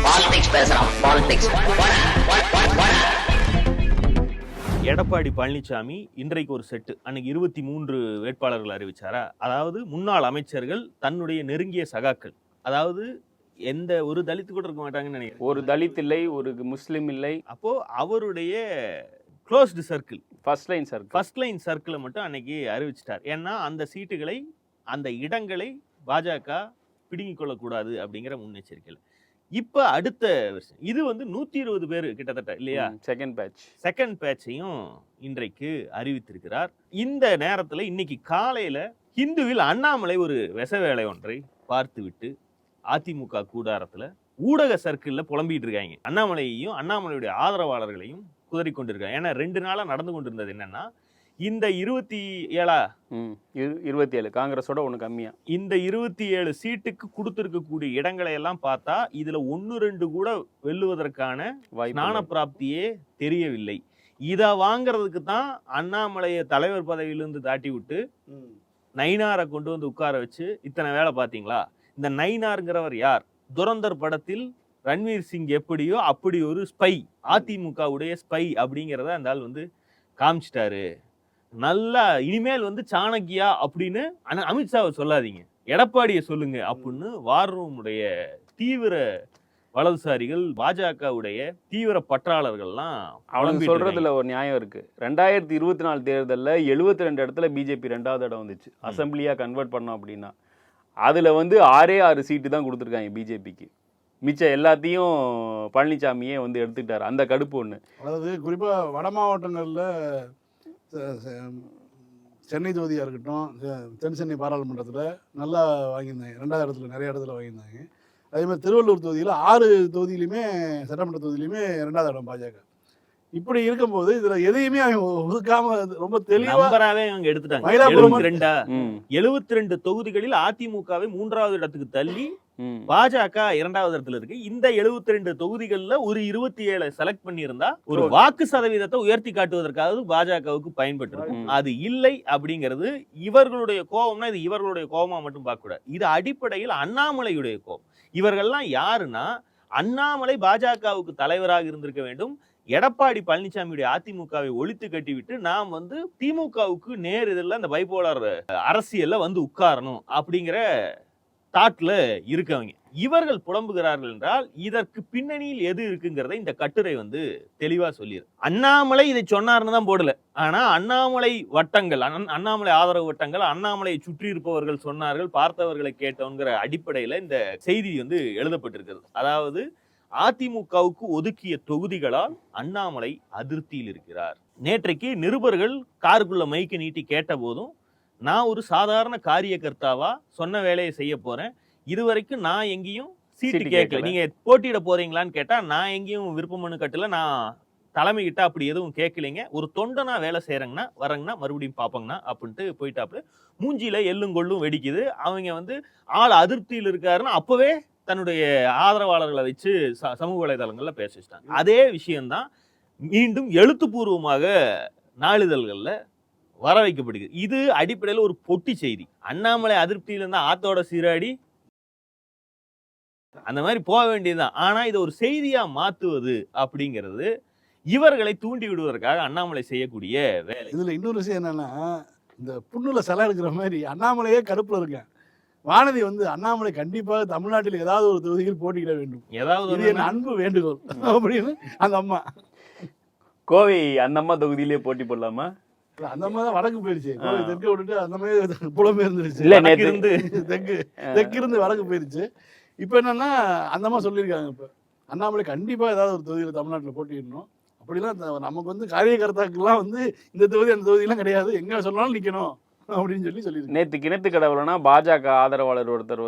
Politics பேசுறான். Politics. Edappadi Palaniswami இன்றைக்கு ஒரு செட்டு, அன்னைக்கு 23 வேட்பாளர்கள் அறிவிச்சாரா? அதாவது முன்னாள் அமைச்சர்கள், தன்னுடைய நெருங்கிய சகாக்கள், அதாவது எந்த ஒரு தலித்து கூட இருக்க மாட்டாங்கன்னு நினைக்கிறேன். ஒரு தலித் இல்லை, ஒரு முஸ்லிம் இல்லை. அப்போ அவருடைய க்ளோஸ்டு சர்க்கிள், ஃபர்ஸ்ட் லைன் சர்க்கிளை மட்டும் அன்னைக்கு அறிவிச்சிட்டார். ஏன்னா அந்த சீட்டுகளை, அந்த இடங்களை பாஜக பிடுங்கிக் கொள்ளக்கூடாது அப்படிங்கிற முன்னெச்சரிக்கையில். இப்ப அடுத்த வருஷம் இது 120 பேர் கிட்டத்தட்ட இல்லையா, செகண்ட் பேட்சையும் இன்றைக்கு அறிவித்திருக்கிறார். இந்த நேரத்துல இன்னைக்கு காலையில ஹிந்துவில் அண்ணாமலை ஒரு விச வேலை ஒன்றை பார்த்துவிட்டு அதிமுக கூடாரத்துல ஊடக சர்க்கிள்ல புலம்பிட்டு இருக்காங்க. அண்ணாமலையையும் அண்ணாமலையுடைய ஆதரவாளர்களையும் குதறி கொண்டிருக்காங்க. ஏன்னா 2 நாளா நடந்து கொண்டிருந்தது என்னன்னா, இந்த 27 காங்கிரஸோட ஒன்று கம்மியா இந்த 27 சீட்டுக்கு கொடுத்திருக்கக்கூடிய இடங்களை எல்லாம் பார்த்தா இதுல 1-2 கூட வெல்லுவதற்கான ஞான பிராப்தியே தெரியவில்லை. இதை வாங்கறதுக்கு தான் அண்ணாமலையை தலைவர் பதவியிலிருந்து தாட்டி விட்டு நயினாரை கொண்டு வந்து உட்கார வச்சு இத்தனை வேலை பார்த்தீங்களா. இந்த நயினாருங்கிறவர் யார்? துரந்தர் படத்தில் ரன்வீர் சிங் எப்படியோ அப்படி ஒரு ஸ்பை, அதிமுகவுடைய ஸ்பை அப்படிங்கிறத அந்த ஆள் காமிச்சிட்டாரு. நல்லா இனிமேல் சாணக்கியா அப்படின்னு அமித்ஷாவை சொல்லாதீங்க, எடப்பாடியை சொல்லுங்க அப்படின்னு வார் ரூமுடைய தீவிர வலதுசாரிகள், பாஜகவுடைய தீவிர பற்றாளர்கள்லாம் அவங்க சொல்றதுல ஒரு நியாயம் இருக்கு. 2024 தேர்தலில் 72 இடத்துல பிஜேபி 2வது இடம் வந்துச்சு. அசம்பிளியா கன்வெர்ட் பண்ணோம் அப்படின்னா அதுல 6 சீட்டு தான் கொடுத்துருக்காங்க பிஜேபிக்கு. மிச்சம் எல்லாத்தையும் பழனிசாமியே எடுத்துக்கிட்டாரு. அந்த கடுப்பு ஒன்று. அதாவது குறிப்பா வட மாவட்டங்கள்ல சென்னை தொகுதியாக இருக்கட்டும், தென் சென்னை பாராளுமன்றத்தில் நல்லா வாங்கியிருந்தாங்க, 2வது இடத்துல நிறைய இடத்துல வாங்கியிருந்தாங்க. அதே மாதிரி திருவள்ளூர் தொகுதியில் 6 தொகுதியிலுமே, சட்டமன்ற தொகுதியிலுமே 2வது இடம் பாஜக. இப்படி இருக்கும்போது இதுல எதையுமே அவங்க ஒதுக்காம ரொம்ப தெளிவாவே அவங்க எடுத்துட்டாங்க. 72 தொகுதிகளில் அதிமுகவை 3வது இடத்துக்கு தள்ளி பாஜக 2வது இடத்துல இருக்கு. இந்த 72 தொகுதிகளில் ஒரு 27 செலக்ட் பண்ணியிருந்தா ஒரு வாக்கு சதவீதத்தை உயர்த்தி காட்டுவதற்காக பாஜகவுக்கு பயன்பட்டு, அது இல்லை அப்படிங்கிறது இவர்களுடைய கோபம்னா இது இவர்களுடைய கோபமா மட்டும் பார்க்க கூடாது. இது அடிப்படையில் அண்ணாமலையுடைய கோபம். இவர்கள்லாம் யாருன்னா, அண்ணாமலை பாஜகவுக்கு தலைவராக இருந்திருக்க வேண்டும், எடப்பாடி பழனிசாமியுடைய அதிமுகவை ஒழித்து கட்டிவிட்டு நாம் திமுகவுக்கு நேர் இதில் அந்த பைபோலார் அரசியல்ல உட்காரணும் அப்படிங்கிற தாட்ல இருக்கவங்க. இவர்கள் புலம்புகிறார்கள் என்றால் இதற்கு பின்னணியில் எது இருக்குங்கிறத இந்த கட்டுரை தெளிவா சொல்லிடுது. அண்ணாமலை இதை சொன்னார்னு தான் போடல, ஆனா அண்ணாமலை வட்டங்கள், அண்ணாமலை ஆதரவு வட்டங்கள், அண்ணாமலையை சுற்றி இருப்பவர்கள் சொன்னார்கள், பார்த்தவர்களை கேட்டோங்கிற அடிப்படையில இந்த செய்தி எழுதப்பட்டிருக்கிறது. அதாவது அதிமுகவுக்கு ஒதுக்கிய தொகுதிகளால் அண்ணாமலை அதிருப்தியில் இருக்கிறார். நேற்றைக்கு நிருபர்கள் காருக்குள்ள மைக்கு நீட்டி கேட்ட போதும், நான் ஒரு சாதாரண காரியகர்த்தாவா சொன்ன வேலையை செய்ய போறேன், இதுவரைக்கும் நான் எங்கேயும் சீட்டு கேட்கல, நீங்க போட்டியிட போறீங்களான்னு கேட்டா நான் எங்கேயும் விருப்ப மனு கட்டல, நான் தலைமை கிட்ட அப்படி எதுவும் கேட்கலைங்க, ஒரு தொண்டனா வேலை செய்யறேங்கன்னா வரேங்கன்னா மறுபடியும் பாப்பங்கண்ணா அப்படின்ட்டு போயிட்டாப்புல. மூஞ்சியில எள்ளும் கொள்ளும் வெடிக்குது. அவங்க ஆள் அதிருப்தியில் இருக்காருன்னு அப்பவே தன்னுடைய ஆதரவாளர்களை வச்சு சமூக வலைதளங்கள்ல பேச வச்சிட்டாங்க. அதே விஷயம்தான் மீண்டும் எழுத்துப்பூர்வமாக நாளிதழ்கள்ல வர வைக்கப்படுகிறது. இது அடிப்படையில் ஒரு பொட்டி செய்தி. அண்ணாமலை அதிருப்தியில இருந்தா ஆத்தோட சீராடி அந்த மாதிரி போக வேண்டியதுதான். ஆனா இதை ஒரு செய்தியா மாத்துவது அப்படிங்கிறது இவர்களை தூண்டி விடுவதற்காக அண்ணாமலை செய்யக்கூடிய வேலை. இதுல இன்னொரு விஷயம் என்னன்னா, இந்த புண்ணுல சிலை இருக்கிற மாதிரி அண்ணாமலையே கடுப்புல இருக்கேன். வானதி அண்ணாமலை கண்டிப்பாக தமிழ்நாட்டில் ஏதாவது ஒரு தொகுதியில் போட்டியிட வேண்டும், ஏதாவது என் அன்பு வேண்டுகோள் அப்படின்னு அந்த அம்மா. கோவை அந்த அம்மா தொகுதியிலே போட்டி போடலாமா? அந்த அம்மா தான் வடக்கு போயிருச்சு, தெற்கு விட்டுட்டு அந்த மாதிரி புலமே இருந்துருச்சு, தெற்கு இருந்து வடக்கு போயிருச்சு. இப்ப என்னன்னா அந்த அம்மா சொல்லியிருக்காங்க, இப்ப அண்ணாமலை கண்டிப்பா ஏதாவது ஒரு தொகுதியில் தமிழ்நாட்டில் போட்டியிடணும். அப்படிலாம் நமக்கு காரியகர்த்தாக்கெல்லாம் இந்த தொகுதி அந்த தொகுதியெல்லாம் கிடையாது, எங்க சொன்னாலும் நிக்கணும் அப்படின்னு சொல்லி நேற்று கிணத்து கடவுளனா பாஜக ஆதரவாளர் ஒருத்தர்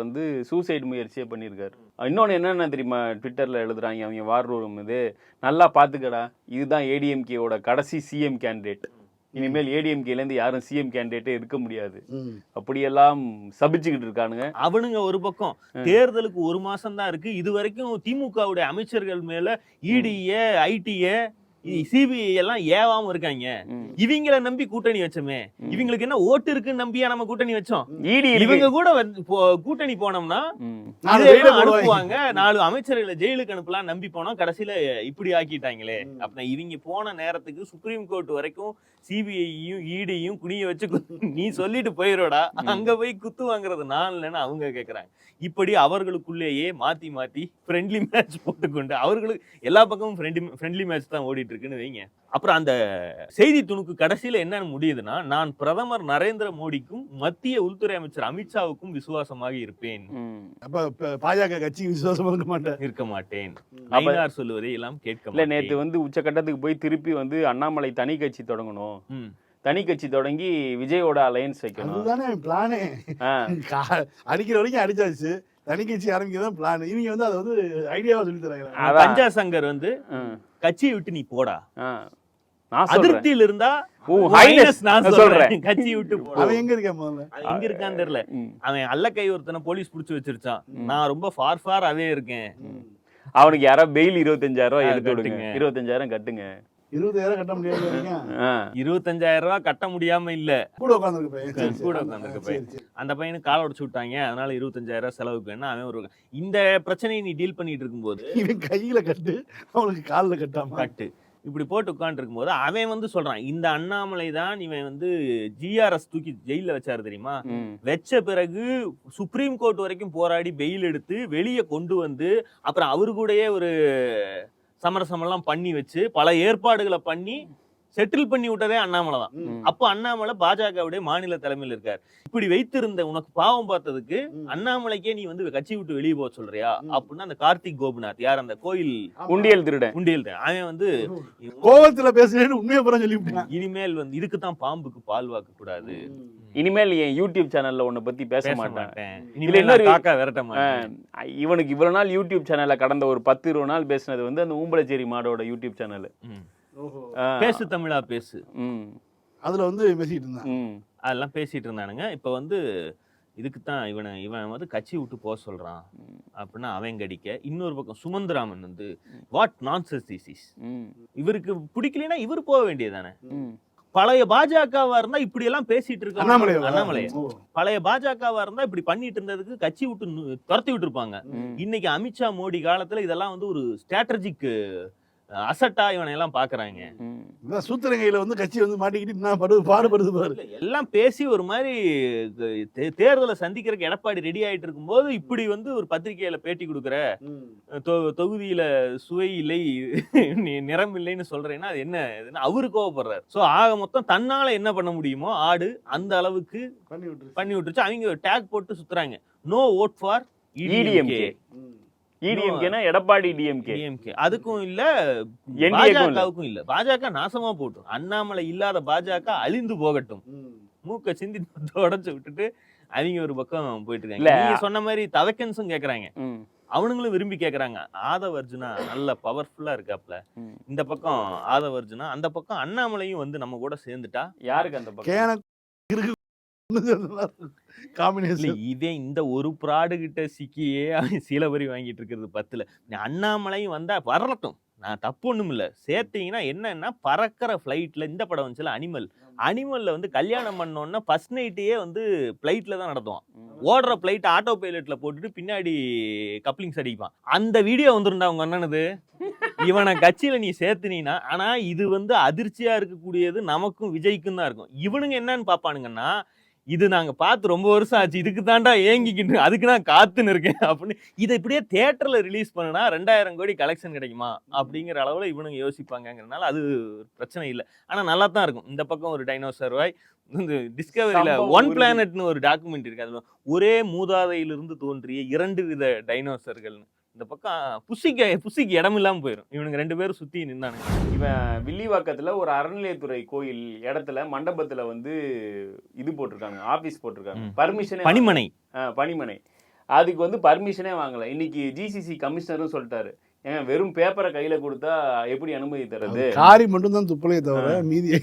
சூசைட் முயற்சியே பண்ணியிருக்காரு. இன்னொன்று என்னென்ன தெரியுமா, ட்விட்டர்ல எழுதுறாங்க அவங்க வார் ரூம், இது நல்லா பார்த்துக்கடா, இதுதான் ஏடிஎம்கேவோட கடைசி சிஎம் கேண்டிடேட், இனிமேல் ஏடிஎம்கேலேருந்து யாரும் சிஎம் கேண்டிடேட்டே இருக்க முடியாது அப்படியெல்லாம் சபிச்சுக்கிட்டு இருக்கானுங்க. அவனுங்க ஒரு பக்கம் தேர்தலுக்கு 1 மாசம் தான் இருக்கு, இது வரைக்கும் திமுகவுடைய அமைச்சர்கள் மேல இடிய ஐடிய சிபிஐ எல்லாம் ஏவாம இருக்காங்க, இவங்கள நம்பி கூட்டணி வச்சோமே, இவங்களுக்கு என்ன ஓட்டு இருக்குன்னு நம்பியா நம்ம கூட்டணி வச்சோம்? இவங்க கூட கூட்டணி போனோம்னா அனுப்புவாங்க, 4 அமைச்சர்களை ஜெயிலுக்கு அனுப்பலாம் நம்பி போனோம், கடைசியில இப்படி ஆக்கிட்டாங்களே. அப்ப இவங்க போன நேரத்துக்கு சுப்ரீம் கோர்ட் வரைக்கும் சிபிஐயும் இடியும் குனிய வச்சு நீ சொல்லிட்டு போயிரோடா, அங்க போய் குத்து வாங்குறது நான் இல்லைன்னு அவங்க கேக்குறாங்க. இப்படி அவர்களுக்குள்ளேயே மாத்தி மாத்தி ஃப்ரெண்ட்லி மேட்ச் போட்டுக்கொண்டு, அவர்களுக்கு எல்லா பக்கமும் ஃப்ரெண்ட்லி மேட்ச் தான் ஓடிட்டு இருக்குன்னு வைங்க. அப்புறம் அந்த செய்தி துணுக்கு கடைசியில என்ன முடியுதுன்னா, நான் பிரதமர் நரேந்திர மோடிக்கும் மத்திய உள்துறை அமைச்சர் அமித்ஷாவுக்கும் விசுவாசமாக இருப்பேன். அப்ப பாஜக கட்சிக்கு விசுவாசமா இருக்க மாட்டேன். நயினார் சொல்லுவதை எல்லாம் கேட்க இல்ல. நேத்து வந்து உச்சகட்டத்துக்கு போய் திருப்பி வந்து அண்ணாமலை தனி கட்சி தொடங்கணும், தனி கட்சி தொடங்கி விஜயோட அலையன்ஸ் வைக்கணும், அதுதானே பிளானே. அடிக்கிற வரைக்கும் அடிச்சாச்சு, தனி கட்சி ஆரம்பிக்கதான் பிளான். இவங்க வந்து அதை வந்து ஐடியாவா சொல்லி தராங்க. பஞ்சா சங்கர் வந்து கட்சியை விட்டு நீ போடா, அதிருப்தியில் இருந்தா நான் சொல்றேன் கட்சி விட்டு போடா. அவன் எங்க இருக்கான் முதல்ல, எங்க இருக்கான்னு தெரியல. அவன் அல்ல கை ஒருத்தனை போலீஸ் புடிச்சு வச்சிருச்சான். நான் ரொம்ப ஃபார் அவே இருக்கேன். அவனுக்கு யாரோ பெயில் 25,000 ரூபாய் எடுத்து விடுங்க, 25,000 கட்டுங்க. 20,000 கட்ட முடியாது, 25,000 ரூபாய் கட்ட முடியாம இல்ல, கூட உட்காந்துருக்கு பையன். அந்த பையனுக்கு கால உடைச்சு விட்டாங்க, அதனால 25,000 செலவுக்கு வேணும். அவன் ஒரு இந்த பிரச்சனையை நீ டீல் பண்ணிட்டு இருக்கும்போது இவன் கையில கட்டு, அவனுக்கு காலில் கட்டாம கட்டு, இப்படி போட்டு உட்காந்து இருக்கும்போது அவன் வந்து சொல்றான், இந்த அண்ணாமலை தான் இவன் வந்து ஜிஆர்எஸ் தூக்கி ஜெயில வச்சாரு தெரியுமா, வச்ச பிறகு சுப்ரீம் கோர்ட் வரைக்கும் போராடி பெயில் எடுத்து வெளியே கொண்டு வந்து, அப்புறம் அவரு கூடயே ஒரு சமரசம் எல்லாம் பண்ணி வச்சு பல ஏற்பாடுகளை பண்ணி செட்டில் பண்ணி விட்டதே அண்ணாமலை தான். அப்ப அண்ணாமலை பாஜகவுடைய மாநில தலைமையில் இருக்காரு. இப்படி வைத்திருந்த உனக்கு பாவம் பார்த்ததுக்கு அண்ணாமலைக்கே நீ வந்து கட்சி விட்டு வெளியே போக சொல்றியா அப்படின்னு அந்த கார்த்திக் கோபிநாத், யார் அந்த கோயில் உண்டியல் திருடன், அவன் வந்து கோவத்துல பேசுறேன்னு உண்மையை புறம் சொல்லிவிட்டான். இனிமேல் வந்து இதுக்குதான் பாம்புக்கு பால் வாக்க கூடாது, இனிமேல் என் யூடியூப் சேனல்ல உன்னை பத்தி பேச மாட்டேன், காக்கா விரட்ட மாட்டேன். இவனுக்கு இவ்வளவு நாள் யூடியூப் சேனல்ல கடந்த ஒரு 10-20 நாள் பேசினது வந்து அந்த ஊம்பலச்சேரி மாடோட யூடியூப் சேனல் பேசு தமிழா பேசு, அதுல வந்து பேசிட்டு இருந்தான், அதெல்லாம் பேசிட்டு இருந்தானுங்க. இப்ப வந்து இதுக்கு தான் இவன் வந்து கட்சி விட்டு போக சொல்றான் அப்படின்னா அவன் கடிக்க. இன்னொரு பக்கம் சுமந்திராமன் வந்து வாட் நான்சென்ஸ் திஸ் இஸ், இவருக்கு பிடிக்கலன்னா இவர் போக வேண்டியதானே. பழைய பாஜகவா இருந்தா இப்படி எல்லாம் பேசிட்டு இருக்க அண்ணாமலை, பழைய பாஜகவா இருந்தா இப்படி பண்ணிட்டு இருந்ததுக்கு கட்சி விட்டு துரத்தி விட்டு இருப்பாங்க. இன்னைக்கு அமித்ஷா மோடி காலத்துல இதெல்லாம் வந்து ஒரு ஸ்ட்ராட்டஜிக் அசட்டா இவனை எல்லாம் பாக்குறாங்க. சூத்திரங்கையில வந்து கட்சி வந்து மாட்டிக்கிட்டு பாடுபடுது பாரு. எல்லாம் பேசி ஒரு மாதிரி தேர்தலை சந்திக்கிறதுக்கு எடப்பாடி ரெடி ஆயிட்டு இருக்கும்போது இப்படி வந்து ஒரு பத்திரிகையில பேட்டி கொடுக்குற, தொகுதியில சுவை இல்லை நிறம் இல்லைன்னு சொல்றேன்னா அது என்ன அவரு கோவப்படுறாரு. சோ ஆக மொத்தம் தன்னால என்ன பண்ண முடியுமோ ஆடு அந்த அளவுக்கு பண்ணி விட்டுருச்சு. அவங்க டேக் போட்டு சுத்துறாங்க, நோ ஓட் ஃபார் இடிஎம்கே. இடிஎம்கேனா எடப்பாடி டிஎம்கே, அதுக்கும் இல்ல பாஜகவுக்கும் இல்ல. பாஜக நாசமா போட்டும், அண்ணாமலை இல்லாத பாஜக அழிந்து போகட்டும், மூக்க சிந்தி உடைச்சு விட்டுட்டு அவங்க ஒரு பக்கம் போயிட்டு இருக்காங்க. நீங்க சொன்ன மாதிரி தவக்கன்ஸும் கேக்குறாங்க, அவனுங்களும் விரும்பி கேக்குறாங்க. ஆதவ் அர்ஜுனா நல்ல பவர்ஃபுல்லா இருக்காப்ல, இந்த பக்கம் ஆதவ் அர்ஜுனா, அந்த பக்கம் அண்ணாமலையும் வந்து நம்ம கூட சேர்ந்துட்டா யாருக்கு அந்த பக்கம் இதே இந்த ஒரு ப்ராடு கிட்ட சிக்கியே சீலவரி வாங்கிட்டு இருக்கிறது 10ல. அண்ணாமலையும் வந்தா வரலட்டும், நான் தப்பு ஒண்ணும் இல்ல. சேர்த்தீங்கன்னா என்னன்னா பறக்கிற பிளைட்ல இந்த படம் வந்துச்சுல அனிமல்ல வந்து கல்யாணம் பண்ணோன்னா ஃபர்ஸ்ட் நைட்டையே வந்து பிளைட்ல தான் நடத்துவான். ஓடுற பிளைட் ஆட்டோ பைலட்ல போட்டுட்டு பின்னாடி கப்ளிங்ஸ் அடிப்பான். அந்த வீடியோ வந்துருந்தா அவங்க அண்ணனது. இவனை கட்சியில நீ சேர்த்துனீனா, ஆனா இது வந்து அதிர்ச்சியா இருக்கக்கூடியது நமக்கும் விஜய்க்கும் தான் இருக்கும். இவனுங்க என்னன்னு பாப்பானுங்கன்னா, இது நாங்க பார்த்து ரொம்ப வருஷம் ஆச்சு, இதுக்கு தாண்டா ஏங்கிக்கிட்டு அதுக்கு நான் காத்துன்னு இருக்கேன் அப்படின்னு. இதை இப்படியே தியேட்டர்ல ரிலீஸ் பண்ணனா 2000 கோடி கலெக்ஷன் கிடைக்குமா அப்படிங்கிற அளவுல இவனுங்க யோசிப்பாங்கிறதுனால அது பிரச்சனை இல்லை. ஆனா நல்லா தான் இருக்கும். இந்த பக்கம் ஒரு டைனோசர் வாய், டிஸ்கவரியில ஒன் பிளானட்னு ஒரு டாக்குமெண்ட் இருக்கு, அதுல ஒரே மூதாதையிலிருந்து தோன்றிய 2 வித டைனோசர்கள். இந்த பக்கம் புசிக்கு இடம் இல்லாம போயிடும். இவனுங்க 2 பேரும் சுத்தி நின்னானுங்க. இவன் வில்லிவாக்கத்துல ஒரு அறநிலையத்துறை கோயில் இடத்துல மண்டபத்துல வந்து இது போட்டிருக்காங்க, ஆபீஸ் போட்டிருக்காங்க, பர்மிஷன் பணிமனை. அதுக்கு வந்து பர்மிஷனே வாங்கல. இன்னைக்கு ஜிசிசி கமிஷனரும் சொல்லிட்டாரு, ஏங்க வெறும் பேப்பரை கையில கொடுத்தா எப்படி அனுமதி தர்றது, காரி மட்டும் தான் துப்பலையே தவிர மீதி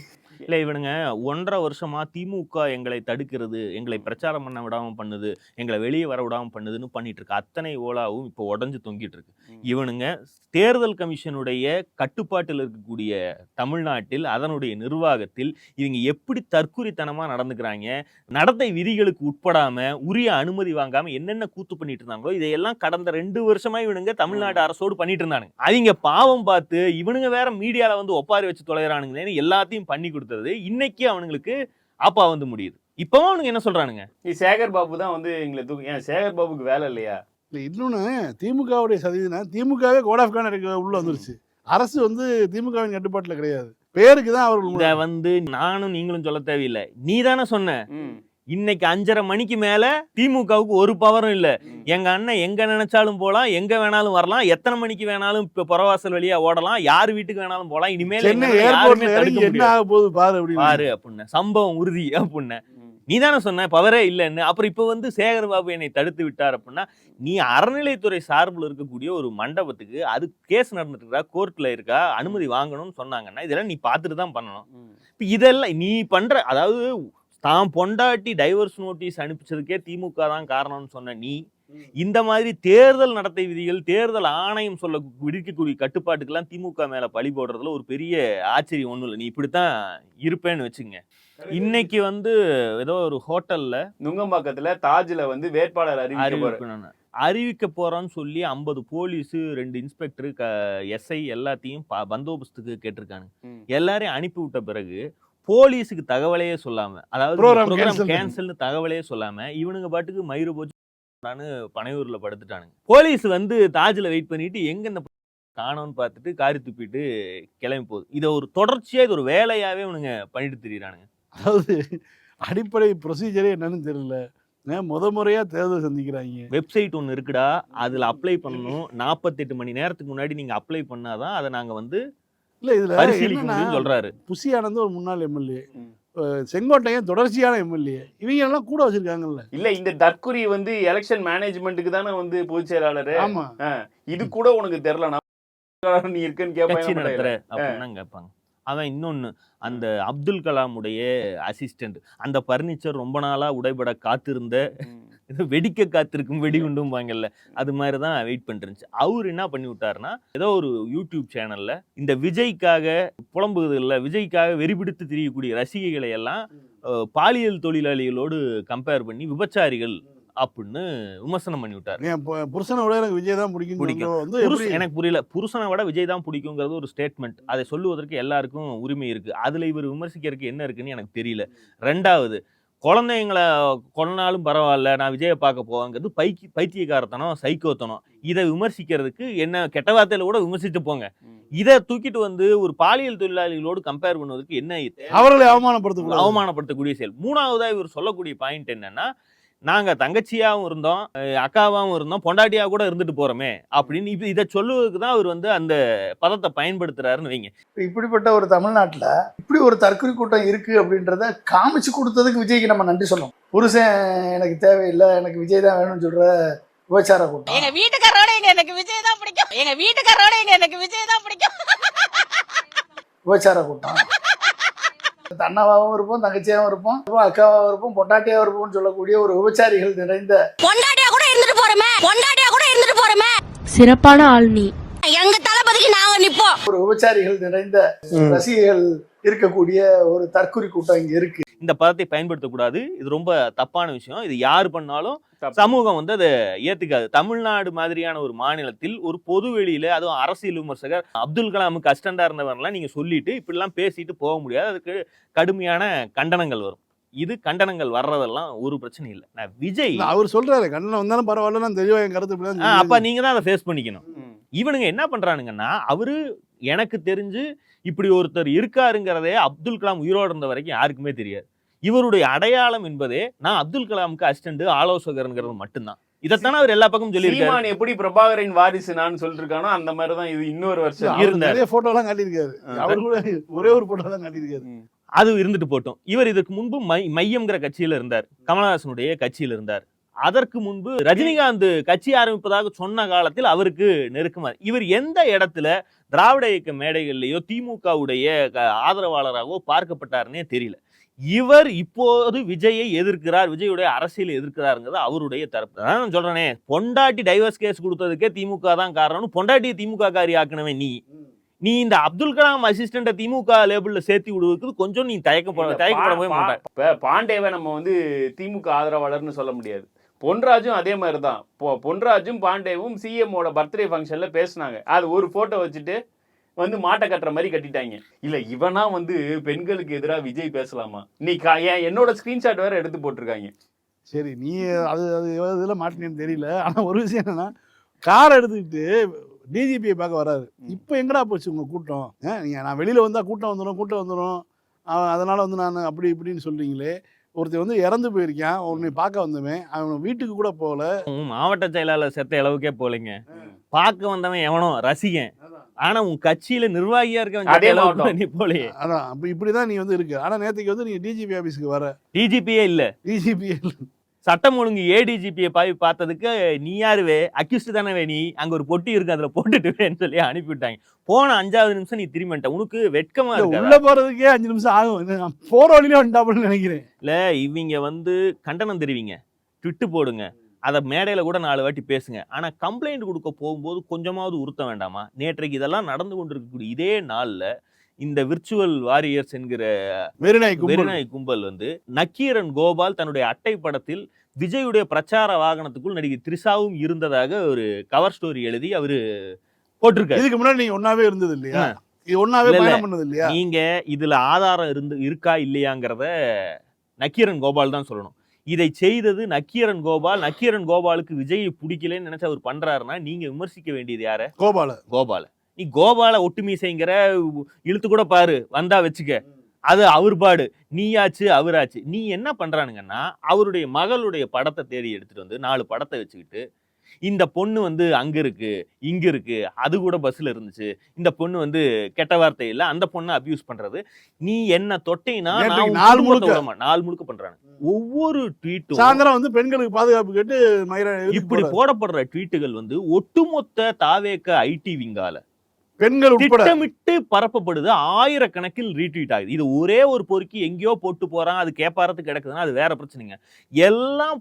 இல்ல இவனுங்க 1.5 வருஷமா திமுக எங்களை தடுக்கிறது, எங்களை பிரச்சாரம் பண்ண விடாம பண்ணுது, எங்களை வெளியே வர விடாம பண்ணுதுன்னு பண்ணிட்டு இருக்கு. அத்தனை ஓலாவும் இப்போ உடஞ்சு தொங்கிட்டு இருக்கு. இவனுங்க தேர்தல் கமிஷனுடைய கட்டுப்பாட்டில் இருக்கக்கூடிய தமிழ்நாட்டில் அதனுடைய நிர்வாகத்தில் இவங்க எப்படி தற்குறித்தனமா நடந்துக்கிறாங்க, நடத்தை விதிகளுக்கு உட்படாம உரிய அனுமதி வாங்காம என்னென்ன கூத்து பண்ணிட்டு இருந்தாங்களோ இதையெல்லாம் கடந்த 2 வருஷமா இவனுங்க தமிழ்நாடு அரசோடு பண்ணிட்டு இருந்தானுங்க. அவங்க பாவம் பார்த்து இவனுங்க வேற மீடியால வந்து ஒப்பாரி வச்சு தொலைறானுங்களேன்னு எல்லாத்தையும் பண்ணி கொடுத்தது இன்னைக்கு அவனுங்களுக்கு ஆப்பா வந்து முடியுது. இப்பவும் அவனுங்க என்ன சொல்றானுங்க, சேகர் பாபு தான் வந்து எங்களை தூக்கு. ஏன் சேகர் பாபுக்கு வேலை இல்லையா? இல்லை இன்னொன்று திமுகவுடைய சதவீதம் திமுகவே கோட் ஆஃப் கான்டக்ட் உள்ள வந்துருச்சு. அரசு வந்து திமுகவின் கட்டுப்பாட்டில் கிடையாது, பேருக்கு தான் அவர்கள். இதை வந்து நானும் நீங்களும் சொல்ல தேவையில்லை, நீ தானே சொன்ன. இன்னைக்கு 5:30 மணிக்கு மேல திமுகவுக்கு ஒரு பவரும் இல்ல. எங்க அண்ணன் எங்க நினைச்சாலும் போலாம், எங்க வேணாலும் வரலாம், எத்தனை மணிக்கு வேணாலும் இப்ப புறவாசல் வழியா ஓடலாம், யார் வீட்டுக்கு வேணாலும் போலாம். இனிமேல் என்ன ஆக போகுது பாரு அப்படின்னு சம்பவம் உறுதி அப்படின்னு நீ தானே சொன்ன, பவரே இல்லைன்னு. அப்புறம் இப்ப வந்து சேகர் பாபு என்னை தடுத்து விட்டார் அப்படின்னா, நீ அறநிலைத்துறை சார்பில் இருக்கக்கூடிய ஒரு மண்டபத்துக்கு அது கேஸ் நடந்துட்டு இருக்கா, கோர்ட்ல இருக்கா, அனுமதி வாங்கணும்னு சொன்னாங்கன்னா இதெல்லாம் நீ பார்த்துட்டு தான் பண்ணணும். இப்ப இதெல்லாம் நீ பண்ற, அதாவது தான் பொண்டாட்டி டைவர்ஸ் நோட்டீஸ் அனுப்பிச்சதுக்கே திமுக தான் காரணம்னு சொன்ன நீ இந்த மாதிரி தேர்தல் நடத்தை விதிகள், தேர்தல் ஆணையம் சொல்ல விதிக்கக்கூடிய கட்டுப்பாட்டுக்கெல்லாம் திமுக மேல பழி போடுறதுல ஒரு பெரிய ஆச்சரியம் ஒண்ணும் இல்லை. நீ இப்படித்தான் இருப்பேன்னு வச்சுங்க. இன்னைக்கு வந்து ஏதோ ஒரு ஹோட்டல்ல நுங்கம்பாக்கத்துல தாஜ்ல வந்து வேட்பாளர் அறிவிக்க போறோம்னு சொல்லி 50 போலீஸ், 2 இன்ஸ்பெக்டர், எஸ்ஐ எல்லாத்தையும் பந்தோபஸ்துக்கு கேட்டிருக்காங்க. எல்லாரையும் அனுப்பி விட்ட பிறகு போலீஸுக்கு தகவலையே சொல்லாம, அதாவது ப்ரோக்ராம் கேன்சல்னு தகவலையே சொல்லாம இவனுங்க பாட்டுக்கு மயிறு போச்சு பனையூர்ல படுத்துட்டானுங்க. போலீஸ் வந்து தாஜ்ல வெயிட் பண்ணிட்டு எங்க இந்த காணோன்னு பார்த்துட்டு காரி துப்பிட்டு கிளம்பி போகுது. இதை ஒரு தொடர்ச்சியா இது ஒரு வேலையாவே இவனுங்க பண்ணிட்டு திரியிறானுங்க. அதாவது அடிப்படை ப்ரொசீஜரே என்னன்னு தெரியல. முறையா தேர்தல் சந்திக்கிறாங்க. வெப்சைட் ஒன்று இருக்குடா, அதுல அப்ளை பண்ணணும். 48 மணி நேரத்துக்கு முன்னாடி நீங்க அப்ளை பண்ணாதான் அதை நாங்க வந்து இல்ல இதுல பரிசீலிக்கணும்னு சொல்றாரு. புசி ஆனந்த் ஒரு முன்னாள் எம்எல்ஏ, செங்கோட்டையன் தொடர்ச்சியான எம்எல்ஏ, இவங்க எல்லாம் கூட வச்சிருக்காங்கல்ல. இல்ல இந்த தற்குறி வந்து எலெக்ஷன் மேனேஜ்மெண்ட்டுக்கு தானே வந்து பொதுச் செயலாளர். ஆமா, இது கூட உனக்கு தெரியல, நீ இருக்குன்னு கேட்பாங்க. அவன் இன்னொன்னு, அந்த அப்துல் கலாமுடைய அசிஸ்டன்ட், அந்த பர்னிச்சர் ரொம்ப நாளா உடைபட காத்திருந்த வெடிக்க காத்திருக்கும் வெடிகுண்டும் வாங்கல, அது மாதிரிதான் வெயிட் பண்ணிருந்துச்சு. அவர் என்ன பண்ணி விட்டாருன்னா, ஏதோ ஒரு யூடியூப் சேனல்ல இந்த விஜய்க்காக புலம்புவதில்ல, விஜய்க்காக வெறிபிடித்து திரியக்கூடிய ரசிகைகளை எல்லாம் பாலியல் தொழிலாளிகளோடு கம்பேர் பண்ணி விபச்சாரிகள் அப்படின்னு விமர்சனம் பண்ணி விட்டார். புருஷனை விட எனக்கு விஜய் தான் பிடிக்கும். எனக்கு புரியல, புருஷனை விட விஜய் தான் பிடிக்குங்கிறது ஒரு ஸ்டேட்மெண்ட், அதை சொல்லுவதற்கு எல்லாருக்கும் உரிமை இருக்கு. அதுல இவர் விமர்சிக்கிறதுக்கு என்ன இருக்குன்னு எனக்கு தெரியல. 2வது, குழந்தைங்களை கொண்டாலும் பரவாயில்ல, நான் விஜயை பார்க்க போவாங்கிறது பைத்தியக்காரத்தனம், சைக்கோத்தனம். இதை விமர்சிக்கிறதுக்கு என்ன கெட்ட வார்த்தையில கூட விமர்சித்து போங்க. இதை தூக்கிட்டு வந்து ஒரு பாலியல் தொழிலாளிகளோடு கம்பேர் பண்ணுவதற்கு என்ன, அவர்களை அவமானப்படுத்தக்கூடிய செயல். 3வதா இவர் சொல்லக்கூடிய பாயிண்ட் என்னன்னா, நாங்க தங்கச்சியாவும் இருந்தோம், அக்காவாவும் இருந்தோம், பொண்டாட்டியா கூட இருந்துட்டு போறோமே அப்படின்னு இதை சொல்லுவதுக்கு தான் அவர் வந்து அந்த பதத்தை பயன்படுத்துறாருன்னு வைங்க. இப்படிப்பட்ட ஒரு தமிழ்நாட்டுல இப்படி ஒரு தற்கொலை கூட்டம் இருக்கு அப்படின்றத காமிச்சு கொடுத்ததுக்கு விஜய்க்கு நம்ம நன்றி சொல்லணும். புருஷன் எனக்கு தேவையில்லை, எனக்கு விஜய் தான் வேணும்னு சொல்ற விபச்சார கூட்டம். எங்க வீட்டுக்காரோட எனக்கு விஜய் தான் பிடிக்கும், எங்க வீட்டுக்காரோட எனக்கு விஜய் தான் பிடிக்கும். விபச்சார கூட்டம். அண்ணாவாகவும் இருப்போம், தங்கச்சியாவும் இருப்போம், அக்காவாகவும் இருப்போம், பொண்டாட்டியாவும் இருப்போம்னு சொல்லக்கூடிய ஒரு விபச்சாரிகள் நிறைந்த, பொண்டாட்டியா கூட இருந்துட்டு போறோமே, பொண்டாட்டியா கூட இருந்துட்டு போறோமே, சிறப்பான ஆள் நீ, எங்க தளபதிக்கு நாங்க நிப்போம். ஒரு விபச்சாரிகள் நிறைந்த ரசிகைகள் இருக்கக்கூடிய ஒரு தற்கொலை கூட்டம் இங்க இருக்கு. இந்த பதத்தை பயன்படுத்தக்கூடாது, இது ரொம்ப தப்பான விஷயம். இது யார் பண்ணாலும் சமூகம் வந்து அதை ஏத்துக்காது. தமிழ்நாடு மாதிரியான ஒரு மாநிலத்தில் ஒரு பொது வெளியில, அதுவும் அரசியல் விமர்சகர் அப்துல் கலாமுக்கு அசிஸ்டண்டா இருந்தவரெல்லாம் நீங்க சொல்லிட்டு இப்படிலாம் பேசிட்டு போக முடியாது. அதுக்கு கடுமையான கண்டனங்கள் வரும். இது கண்டனங்கள் வர்றதெல்லாம் ஒரு பிரச்சனை இல்லை. நான் விஜய் அவர் சொல்றாரு கண்டனம் வந்தாலும் பரவாயில்ல, தெரியும் என் கருத்து. அப்ப நீங்க தான் அதை ஃபேஸ் பண்ணிக்கணும். இவனுங்க என்ன பண்றானுங்கன்னா, அவரு எனக்கு தெரிஞ்சு இப்படி ஒருத்தர் இருக்காருங்கிறதே அப்துல் கலாம் உயிரோடு இருந்த வரைக்கும் யாருக்குமே தெரியாது. இவருடைய அடையாளம் என்பதே நான் அப்துல் கலாமுக்கு அசிஸ்டன்ட், ஆலோசகர்ங்கிறது மட்டும்தான். இதைத்தானே அவர் எல்லா பக்கமும் சொல்லியிருக்காரு. எப்படி பிரபாகரின் வாரிசு நான் சொல்லிருக்கானோ அந்த மாதிரிதான் இது. இன்னொரு வருஷம் நிறைய போட்டோ எல்லாம் காட்டியிருக்காரு, அவர் கூட ஒரே ஒரு போட்டோ தான் காட்டியிருக்காரு. அது இருந்துட்டு போட்டோம். இவர் இதற்கு முன்பு மையம்ங்கிற கட்சியில இருந்தார், கமலஹாசனுடைய கட்சியில இருந்தார். அதற்கு முன்பு ரஜினிகாந்த் கட்சி ஆரம்பிப்பதாக சொன்ன காலத்தில் அவருக்கு நெருக்கமா இவர் எந்த இடத்துல திராவிட இயக்க மேடைகள்லயோ திமுகவுடைய ஆதரவாளராகவோ பார்க்கப்பட்டாருன்னே தெரியல. இவர் இப்போது விஜயை எதிர்க்கிறார், விஜயுடைய அரசியலை எதிர்க்கிறாருங்கிறது அவருடைய தரப்பு. அதான் நான் சொல்றேனே, பொண்டாட்டி டைவர்ஸ் கேஸ் கொடுத்ததுக்கே திமுக தான் காரணம். பொண்டாட்டி திமுக காரி ஆக்கணவன் நீ இந்த அப்துல் கலாம் அசிஸ்டன்ட திமுக லேபிள்ல சேர்த்து விடுவதற்கு கொஞ்சம் நீ தயக்கப்படவே மாட்டாங்க. இப்ப பாண்டேவை நம்ம வந்து திமுக ஆதரவாளர்னு சொல்ல முடியாது. பொன்ராஜும் அதே மாதிரி தான். பொன்ராஜும் பாண்டேவும் சிஎம்மோட பர்த்டே ஃபங்க்ஷன்ல பேசினாங்க. அது ஒரு போட்டோ வச்சுட்டு வந்து மாட்டை கட்டுற மாதிரி கட்டிட்டாங்க. இல்ல இவனா வந்து பெண்களுக்கு எதிராக விஜய் பேசலாமா? நீ என்னோட ஸ்கிரீன்ஷாட் வேற எடுத்து போட்டிருக்காங்க. சரி, நீ அது இதுல மாட்டினேன்னு தெரியல. ஆனா ஒரு விஷயம் என்னன்னா, கார் எடுத்துக்கிட்டு டிஜிபியை பார்க்க வராது. இப்போ எங்கடா போச்சு உங்க கூட்டம்? நான் வெளியில வந்தா கூட்டம் வந்துடும் அதனால வந்து நான் அப்படி இப்படின்னு சொல்றீங்களே. ஒருத்தர் வந்து இறந்து போயிருக்கான், உன்னை பார்க்க வந்தவன் அவன் வீட்டுக்கு கூட போகல. மாவட்ட செயலாளர் செத்த அளவுக்கே போலீங்க. பார்க்க வந்தவன் எவனோ ரசிகன், ஆனா உன் கட்சியில நிர்வாகியா இருக்க நீ போலையே. அதான் இப்படிதான் நீ வந்து இருக்கு. ஆனா நேற்றுக்கு வந்து நீ டிஜிபி ஆபீஸ்க்கு வர. டிஜிபியே இல்ல சட்டம் ஒழுங்கு ஏடிஜிபியை பார்த்ததுக்கு நீ யாருவே அக்யூஸ்ட் தானே, நீ அங்க ஒரு பொட்டி இருக்கு அதுல போட்டுட்டுவேன்னு சொல்லி அனுப்பிவிட்டாங்க. போன 5வது நிமிஷம் நீ திரும்பிட்ட. உனக்கு வெட்கமா இருக்கு? உள்ள போறதுக்கே 5 நிமிஷம் ஆகும். போற வழியில வந்துட்டாப்னு நினைக்கிறேன். இல்ல இவங்க வந்து கண்டனம் தெரிவிங்க, ட்விட்டு போடுங்க, அதை மேடையில கூட 4 வாட்டி பேசுங்க. ஆனா கம்ப்ளைண்ட் கொடுக்க போகும்போது கொஞ்சமாவது உறுத்த வேண்டாமா? நேற்றைக்கு இதெல்லாம் நடந்து கொண்டிருக்கக்கூடிய இதே நாள்ல இந்த விர்ச்சுவல் வாரியர்ஸ் என்கிற வெறிநாய் கும்பல் வந்து நக்கீரன் கோபால் தன்னுடைய அட்டை படத்தில் விஜயுடைய பிரச்சார வாகனத்துக்குள் நடிகை த்ரிஷாவும் இருந்ததாக ஒரு கவர் ஸ்டோரி எழுதி அவரு போட்டிருக்காரு. இதுக்கு முன்னாடி நீங்க ஒன்னாவே இருந்தது இல்லையா? இது ஒன்னாவே பயணம் பண்ணது இல்லையா? நீங்க இதுல ஆதாரம் இருக்கா இல்லையாங்கிறத நக்கீரன் கோபால் தான் சொல்லணும். இதை செய்தது நக்கீரன் கோபால். நக்கீரன் கோபாலுக்கு விஜயை பிடிக்கலன்னு நினைச்சு அவர் பண்றாருன்னா நீங்க விமர்சிக்க வேண்டியது யார? கோபால. நீ கோபால ஒட்டுமீசைங்கிற இழுத்து கூட பாரு, வந்தா வச்சுக்க, அது அவர் பாடு, நீயாச்சு அவராச்சு. நீ என்ன பண்றானுங்கன்னா அவருடைய மகளுடைய படத்தை தேடி எடுத்துட்டு வந்து 4 படத்தை வச்சுக்கிட்டு இந்த பொண்ணு வந்து அங்க இருக்கு இங்க இருக்கு, அது கூட பஸ்ல இருந்துச்சு, இந்த பொண்ணு வந்து கெட்ட வார்த்தை இல்ல, அந்த பொண்ணை அபியூஸ் பண்றது, நீ என்ன தொட்டைனா நாள் முழுக்க பண்றாங்க. ஒவ்வொரு ட்வீட்டும் சாயந்தரம் வந்து பெண்களுக்கு பாதுகாப்பு கேட்டு இப்படி போடப்படுற ட்வீட்டுகள் வந்து ஒட்டுமொத்த தாவேக்க ஐடி விங்கால பெண்கள் திட்டமிட்டு பரப்பப்படுது. 1000கணக்கில் ரீட்வீட் ஆகுது. இது ஒரே ஒரு பொறுக்கி எங்கேயோ போட்டு போறான், அது கேப்பாரத்துக்கு கிடக்குதுன்னா அது வேற பிரச்சனைங்க. எல்லாம்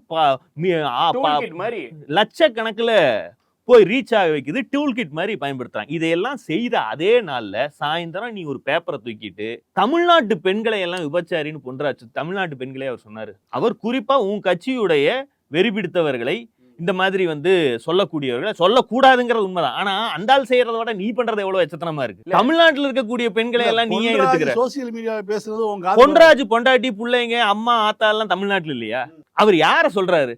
லட்சக்கணக்கில் போய் ரீச் ஆக வைக்குது, டூல் கிட் மாதிரி பயன்படுத்துறாங்க. இதையெல்லாம் செய்த அதே நாள்ல சாயந்தரம் நீ ஒரு பேப்பரை தூக்கிட்டு தமிழ்நாட்டு பெண்களை எல்லாம் விபச்சாரின்னு பொன்றாச்சு. தமிழ்நாட்டு பெண்களே அவர் சொன்னாரு. அவர் குறிப்பா உன் கட்சியுடைய வெறி பிடித்தவர்களை இந்த மாதிரி வந்து சொல்லக்கூடியவர்களை சொல்லக்கூடாதுங்கிறது உண்மைதான். ஆனா அந்த ஆள் செய்யறத விட நீ பண்றது எவ்வளவு எச்சத்தனமா இருக்கு. தமிழ்நாட்டுல இருக்கக்கூடிய பெண்களை எல்லாம் நீ எடுத்துக்கிற. சோசியல் மீடியால பேசுறது பொன்ராஜ் பொண்டாட்டி பிள்ளைங்க அம்மா ஆத்தா எல்லாம் தமிழ்நாட்டுல இல்லையா? அவர் யார சொல்றாரு?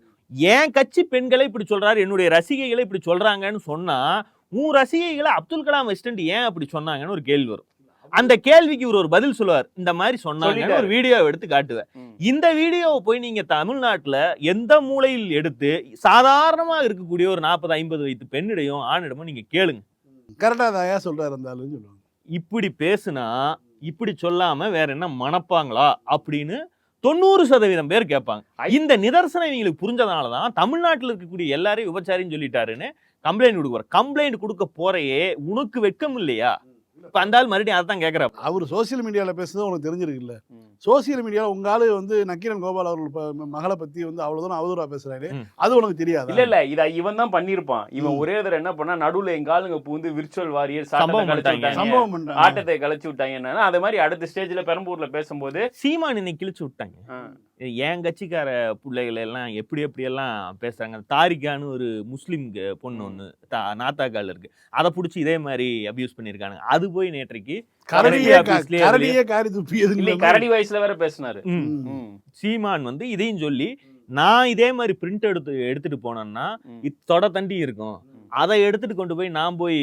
என் கட்சி பெண்களை இப்படி சொல்றாரு, என்னுடைய ரசிகைகளை இப்படி சொல்றாங்கன்னு சொன்னா உன் ரசிகைகளை அப்துல் கலாம் அசிஸ்டன்ட் ஏன் அப்படி சொன்னாங்கன்னு ஒரு கேள்வி வரும். அந்த கேள்விக்கு இவர் ஒரு பதில் சொல்லுவார். இந்த மாதிரி சொன்னாங்க, ஒரு வீடியோ எடுத்து காட்டுவேன். இந்த வீடியோவை போய் நீங்க தமிழ்நாட்டுல எந்த மூலையில் எடுத்து சாதாரணமா இருக்கக்கூடிய ஒரு 40-50 வயது பெண்ணிடையும் ஆணிடமும் நீங்க கேளுங்க. கரெக்டா தான் சொல்றாரு இருந்தாலும் சொல்லுவாங்க. இப்படி பேசுனா இப்படி சொல்லாம வேற என்ன மனப்பாங்களா அப்படின்னு 90% பேர் கேட்பாங்க. இந்த நிதர்சனம் இவங்களுக்கு புரிஞ்சதுனாலதான் தமிழ்நாட்டில் இருக்கக்கூடிய எல்லாரையும் விபச்சாரின்னு சொல்லிட்டாருன்னு கம்ப்ளைண்ட் கொடுக்குற. கம்ப்ளைண்ட் கொடுக்க போறையே உனக்கு வெட்கம் இல்லையா? இப்ப அந்த ஆள் மறுபடியும் அதான் கேட்கிறார். அவர் சோசியல் மீடியால பேசுறது உனக்கு தெரிஞ்சிருக்குல்ல. சோசியல் மீடியால உங்க ஆளு வந்து நக்கீரன் கோபால் அவர்கள் மகளை பத்தி வந்து அவ்வளவுதான் அவதூறா பேசுறாரு, அது உனக்கு தெரியாது? இல்ல இத இவன் தான் பண்ணிருப்பான். இவன் ஒரே தடவை என்ன பண்ணா, நடுவுல எங்க ஆளுங்க பூந்து விர்ச்சுவல் வாரியர் ஆட்டத்தை கழிச்சு விட்டாங்க. அதே மாதிரி அடுத்த ஸ்டேஜ்ல பெரம்பூர்ல பேசும்போது சீமான் இன்னைக்கு கிழிச்சு விட்டாங்க. என் கட்சிக்கார பிள்ளைகளை எல்லாம் எப்படி எல்லாம் பேசுறாங்க. தாரிகான்னு ஒரு முஸ்லீம் பொண்ணு ஒண்ணு நாத்தாக்கால இருக்கு, அதை பிடிச்சி இதே மாதிரி அபியூஸ் பண்ணிருக்காங்க. அது போய் நேற்றைக்கு கரடி வயசுல வேற பேசினாரு சீமான் வந்து இதையும் சொல்லி, நான் இதே மாதிரி பிரிண்ட் எடுத்துட்டு போனேன்னா தொட தண்டி இருக்கும், அதை எடுத்துட்டு கொண்டு போய் நான் போய்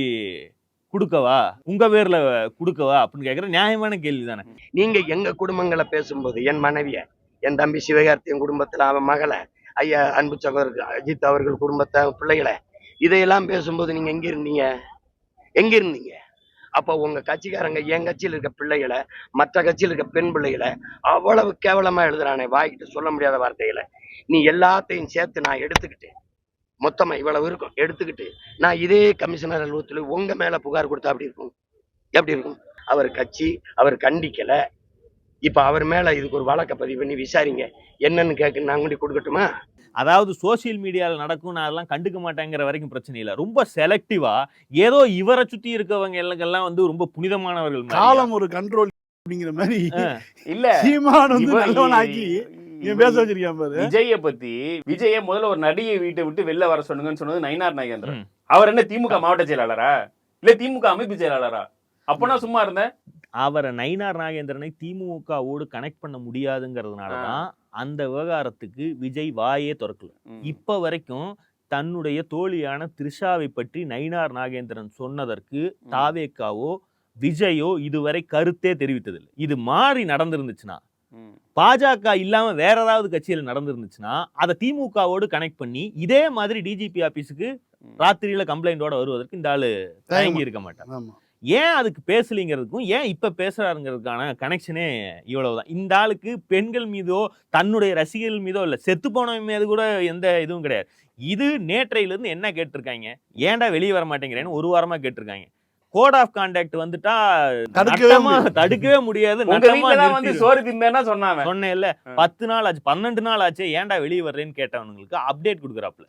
குடுக்கவா, உங்க பேர்ல குடுக்கவா அப்படின்னு கேக்குற நியாயமான கேள்வி தானே. நீங்க எங்க குடும்பங்களை பேசும்போது என் மனைவிய, என் தம்பி சிவகார்த்தியின் குடும்பத்துல அவன் மகளை, ஐயா அன்பு சகோதரர் அஜித் அவர்கள் குடும்பத்தை பிள்ளைகளை, இதையெல்லாம் பேசும்போது நீங்க எங்க இருந்தீங்க? அப்போ உங்க கட்சிக்காரங்க என் கட்சியில் இருக்க பிள்ளைகளை, மற்ற கட்சியில் இருக்க பெண் பிள்ளைகளை அவ்வளவு கேவலமா எழுதுறானே, வாய்கிட்ட சொல்ல முடியாத வார்த்தைகளை. நீ எல்லாத்தையும் சேர்த்து நான் எடுத்துக்கிட்டு, மொத்தமா இவ்வளவு இருக்கும் எடுத்துக்கிட்டு, நான் இதே கமிஷனர் அலுவலகத்துல உங்க மேல புகார் கொடுத்தா அப்படி இருக்கும்? எப்படி இருக்கும்? அவர் கட்சி அவர் கண்டிக்கல, இப்ப அவர் மேல இதுக்கு ஒரு வழக்க பதிவு பண்ணி விசாரிங்க, என்னன்னு கேட்க நான் கொண்டு கொடுக்கட்டுமா? அதாவது சோசியல் மீடியாவில் நடக்கும், நான் அதெல்லாம் கண்டுக்க மாட்டேங்கிற வரைக்கும் பிரச்சனை இல்லை. ரொம்ப செலக்டிவா ஏதோ இவரை சுத்தி இருக்கவங்க எல்லாம் வந்து ரொம்ப புனிதமானவர்கள் மாதிரி. காலம் ஒரு கண்ட்ரோல் அப்படிங்கிற மாதிரி இல்ல சீமான் வந்து இவ- நல்லவன் ஆக்கி இவன் பேச வச்சிருக்கான் பாரு. விஜய பத்தி, விஜய முதல்ல ஒரு நடிகை வீட்டை விட்டு வெளில வர சொன்னுங்கன்னு சொன்னது நயினார் நாகேந்திரன். அவர் என்ன திமுக மாவட்ட செயலாளரா இல்ல திமுக அமைப்பு செயலாளரா? அப்பனா சும்மா இருந்தேன். அவரை நயினார் நாகேந்திரனை திமுகவோடு கனெக்ட் பண்ண முடியாதுங்கிறதுனாலதான் அந்த விவகாரத்துக்கு விஜய் வாயே திறக்கல. இப்ப வரைக்கும் தன்னுடைய தோழியான த்ரிஷாவை பற்றி நயினார் நாகேந்திரன் சொன்னதற்கு தாவேக்காவோ விஜயோ இதுவரை கருத்தே தெரிவித்ததில்லை. இது மாறி நடந்திருந்துச்சுன்னா, பாஜக இல்லாம வேற ஏதாவது கட்சியில் நடந்திருந்துச்சுன்னா அதை திமுகவோடு கனெக்ட் பண்ணி இதே மாதிரி டிஜிபி ஆபீஸுக்கு ராத்திரியில கம்ப்ளைண்டோட வருவதற்கு இந்த ஆளு தயங்கி இருக்க மாட்டான். ஆமா. ஏன் அதுக்கு பேசலிங்கிறதுக்கும் ஏன் இப்ப பேசுறாருங்கிறதுக்கான கனெக்ஷனே இவ்வளவுதான். இந்த ஆளுக்கு பெண்கள் மீதோ தன்னுடைய ரசிகர்கள் மீதோ இல்ல, செத்து போனவன் மீது கூட எந்த இதுவும் கிடையாது. இது நேற்றையில இருந்து என்ன கேட்டிருக்காங்க, ஏன்டா வெளியே வர மாட்டேங்கிறேன்னு ஒரு வாரமா கேட்டிருக்காங்க. கோட் ஆஃப் கான்டாக்ட் வந்துட்டா தடுக்கவே முடியாது. உங்க வீட்டுல தான் வந்து சோறு திம்பேன்னா சொன்னாங்க. சொன்னேன்ல, 10 நாள் ஆச்சு 12 நாள் ஆச்சு ஏன்டா வெளியே வர்றேன்னு கேட்டவங்களுக்கு அப்டேட் கொடுக்குறாப்புல.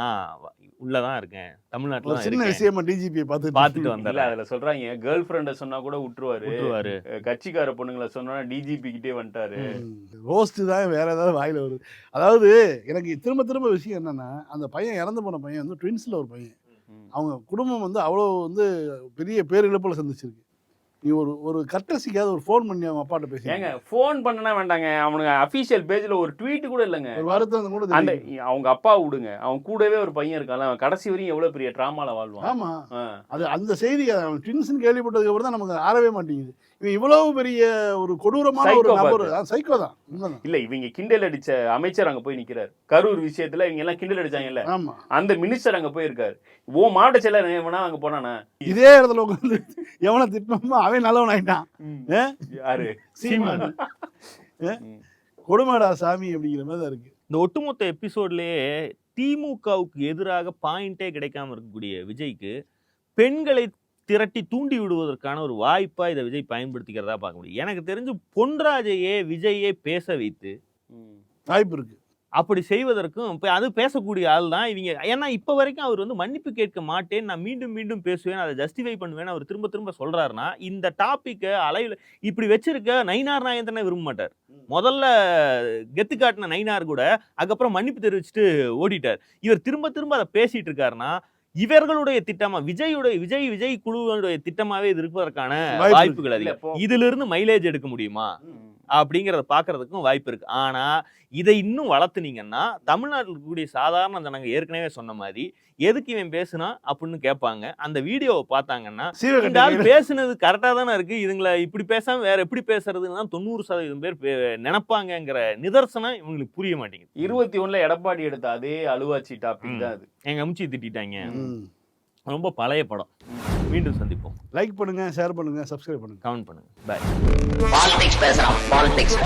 நான் உள்ளதான் இருக்கேன், தமிழ்நாட்டுல சின்ன தான் விஷயமா டிஜிபியை பார்த்துட்டு இல்ல வந்தேன். அதுல சொல்றாங்க கேர்ள் ஃப்ரெண்ட சொன்னா கூட விட்டுருவாரு, கட்சிக்கார பொண்ணுங்களை சொன்னா டிஜிபி கிட்டே வந்துட்டாரு. ரோஸ்ட் தான் வேற ஏதாவது வாயில வருது. அதாவது எனக்கு திரும்ப திரும்ப விஷயம் என்னன்னா, அந்த பையன் இறந்து போன பையன் வந்து ட்வின்ஸ்ல ஒரு பையன். அவங்க குடும்பம் வந்து அவ்வளோ வந்து பெரிய பேரிழப்புல சந்திச்சிருக்கு. நீ ஒரு கட்டசிக்காத ஒரு ஃபோன் பண்ணி அவங்க அப்பாட்ட பேசி ஏங்க ஃபோன் பண்ணனா வேண்டாங்க, அவனுங்க அபிஷியல் பேஜ்ல ஒரு ட்வீட் கூட இல்லைங்க. ஒரு வாரத்துல கூட அந்த அவங்க அப்பா விடுங்க, அவன் கூடவே ஒரு பையன் இருக்கான், அவன் கடைசி வரையும் எவ்வளவு பெரிய டிராமால வாழ்வான். ஆமா, அது அந்த செய்தி ட்வின்ஸ்னு கேள்விப்பட்டதுக்கு அப்புறம் தான் நமக்கு ஆறவே மாட்டேங்குது. இவன் இவ்வளவு பெரிய ஒரு கொடூரமான ஒரு நபர், சைக்கோ தான். இல்ல இவங்க கிண்டல் அடிச்ச அமைச்சர் அங்க போய் நிக்கிறாரு. கரூர் விஷயத்துல இவங்க எல்லாம் கிண்டல் அடிச்சாங்கல்ல, ஆமா, அந்த மினிஸ்டர் அங்க போயிருக்காரு. ஓ மாவட்ட செயலர் எவனா அங்க போனானா, இதே இடத்துல உட்காந்து எவனை திட்டணுமோ அவன் நல்லவன் ஆயிட்டான். யாரு? சீமான். கொடுமாடா சாமி அப்படிங்கிற மாதிரி தான் இருக்கு. இந்த ஒட்டுமொத்த எபிசோட்லயே திமுகவுக்கு எதிராக பாயிண்டே கிடைக்காம இருக்கக்கூடிய விஜய்க்கு பெண்களை திரட்டி தூண்டி விடுவதற்கான ஒரு வாய்ப்பா இதை விஜய் பயன்படுத்திக்கிறதா பார்க்க முடியும். எனக்கு தெரிஞ்சு பொன்ராஜையே விஜயே பேச வைத்து வாய்ப்பு இருக்கு. அப்படி செய்வதற்கும் இப்ப அது பேசக்கூடிய ஆள் தான் இவங்க. ஏன்னா இப்ப வரைக்கும் அவர் வந்து மன்னிப்பு கேட்க மாட்டேன், நான் மீண்டும் மீண்டும் பேசுவேன், அதை ஜஸ்டிஃபை பண்ணுவேன் அவர் திரும்ப திரும்ப சொல்றாருன்னா, இந்த டாபிக்கை அலைவில் இப்படி வச்சிருக்க நயினார் நாகேந்திரனை விரும்ப மாட்டார். முதல்ல கெத்து காட்டின நயினார் கூட அதுக்கப்புறம் மன்னிப்பு தெரிவிச்சுட்டு ஓடிட்டார். இவர் திரும்ப திரும்ப அதை பேசிட்டு இருக்காருன்னா இவர்களுடைய திட்டமா விஜய் குழுவுடைய திட்டமாவே இது இருப்பதற்கான வாய்ப்புகள் அதிகம். இதுல இருந்து மைலேஜ் எடுக்க முடியுமா அப்படிங்கறத பாக்குறதுக்கும் வாய்ப்பு இருக்கு. ஆனா இதை இன்னும் வளர்த்துனீங்கன்னா தமிழ்நாட்டில் இருக்கக்கூடிய சாதாரண ஜனங்க ஏற்கனவே சொன்ன மாதிரி எதுக்கு இவன் பேசுனா அப்படின்னு கேட்பாங்க. அந்த வீடியோவை பார்த்தாங்கன்னா இந்த ஆள் பேசுனது கரெக்டா தானே இருக்கு, இதுங்களை இப்படி பேசாம வேற எப்படி பேசுறதுன்னு தான் 90% பேர் நினைப்பாங்கிற நிதர்சனம் இவங்களுக்கு புரிய மாட்டேங்குது. 21 எடப்பாடி எடுத்த அதே அலுவாச்சி டாபிக் தான் அது. எங்க அமிச்சி திட்டாங்க. ரொம்ப பழைய படம். மீண்டும் சந்திப்போம். லைக் பண்ணுங்க, ஷேர் பண்ணுங்க, சப்ஸ்கிரைப் பண்ணுங்க, கமெண்ட் பண்ணுங்க. பாய். பாலிடிக்ஸ் பேசுறான், பாலிடிக்ஸ்